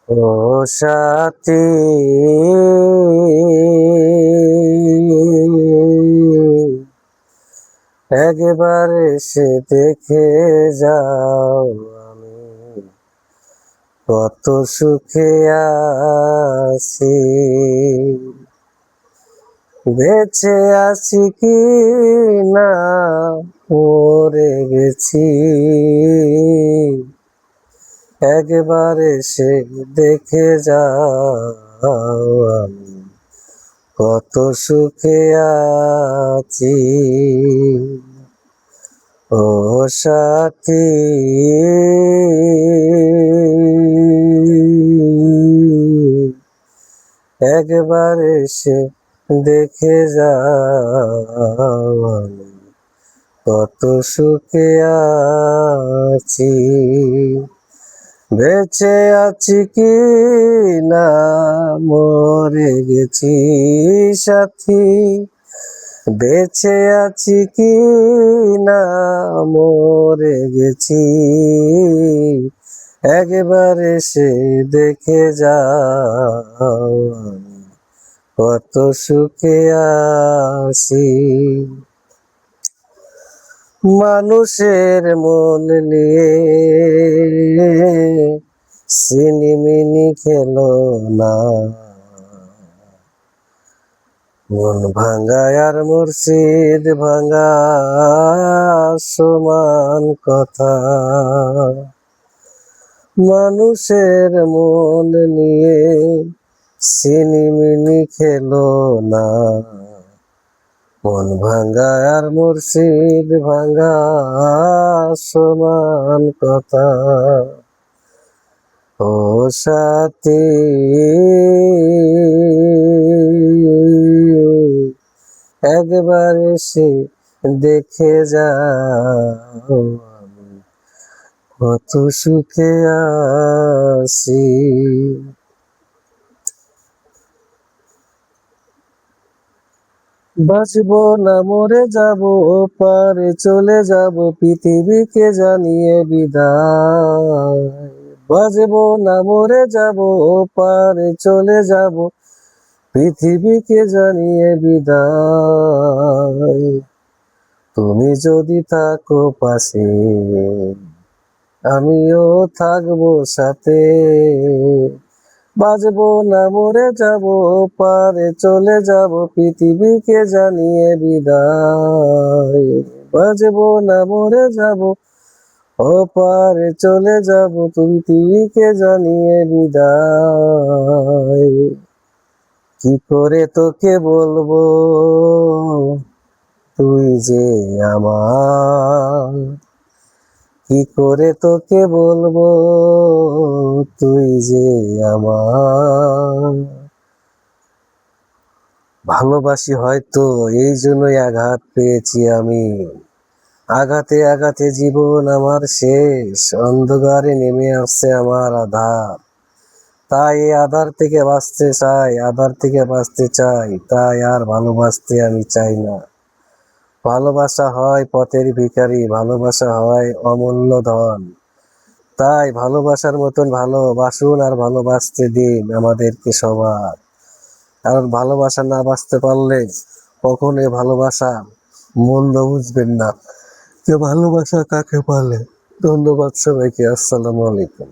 ও সাথী, একবার এসে দেখে যাও আমি কত সুখে আছি। বেঁচে আছি কি না মরে গেছি, একবার এসে দেখে যাও আমি কত সুখে আছি। ও সাথী, একবার এসে দেখে যাও আমি কত সুখে আছি। বেঁচে আছি কি না মরে গেছি সাথী, বেঁচে আছি কি না মরে গেছি, একবার এসে দেখে যাও আমি কত সুখে আছি। মানুষের মন নিয়ে সিনিমিনি খেলো না, মন ভাঙ্গা আর মুর্শিদ ভাঙ্গা সমান কথা। মানুষের মন নিয়ে সিনিমিনি খেলো না, মন ভাঙ্গা আর মুর্শিদ ভাঙ্গা সমান কথা। ও সাথী, একবার এসে দেখে যাও আমি কত সুখে আছি। বাঁচবো না মরে যাব, পারে চলে যাব পৃথিবীকে জানিয়ে বিদায়। বাঁচবো না মরে যাব, পারে চলে যাব পৃথিবীকে জানিয়ে বিদায়। তুমি যদি থাকো পাশে, আমিও থাকবো সাথে। বাঁচবো না মরে যাব, পারে চলে যাব পৃথিবীকে জানিয়ে বিদায়। বাঁচবো না মরে যাব, ও পারে চলে যাব পৃথিবীকে জানিয়ে বিদায়। কি করে তোকে বলবো তুই যে আমার, কি করে তোকে বলবো তুই যে আমার। ভালোবাসি হয়তো এই জন্যই আঘাত পেয়েছি আমি, আঘাতে আঘাতে জীবন আমার শেষ, অন্ধকারে নেমে আসছে আমার আধার। তাই এই আধার থেকে বাঁচতে চাই, আধার থেকে বাঁচতে চাই, তাই আর ভালোবাসতে আমি চাই না। ভালোবাসা হয় পথের ভিখারি, ভালোবাসা হয় অমূল্য ধন। তাই ভালোবাসার মতন ভালোবাসুন আর ভালোবাসতে দিন আমাদেরকে সবার। কারণ ভালোবাসা না বাঁচতে পারলে কখনোই ভালোবাসা মূল্য বুঝবেন না যে ভালোবাসা কাকে বলে। ধন্যবাদ সবাইকে, আসসালামু আলাইকুম।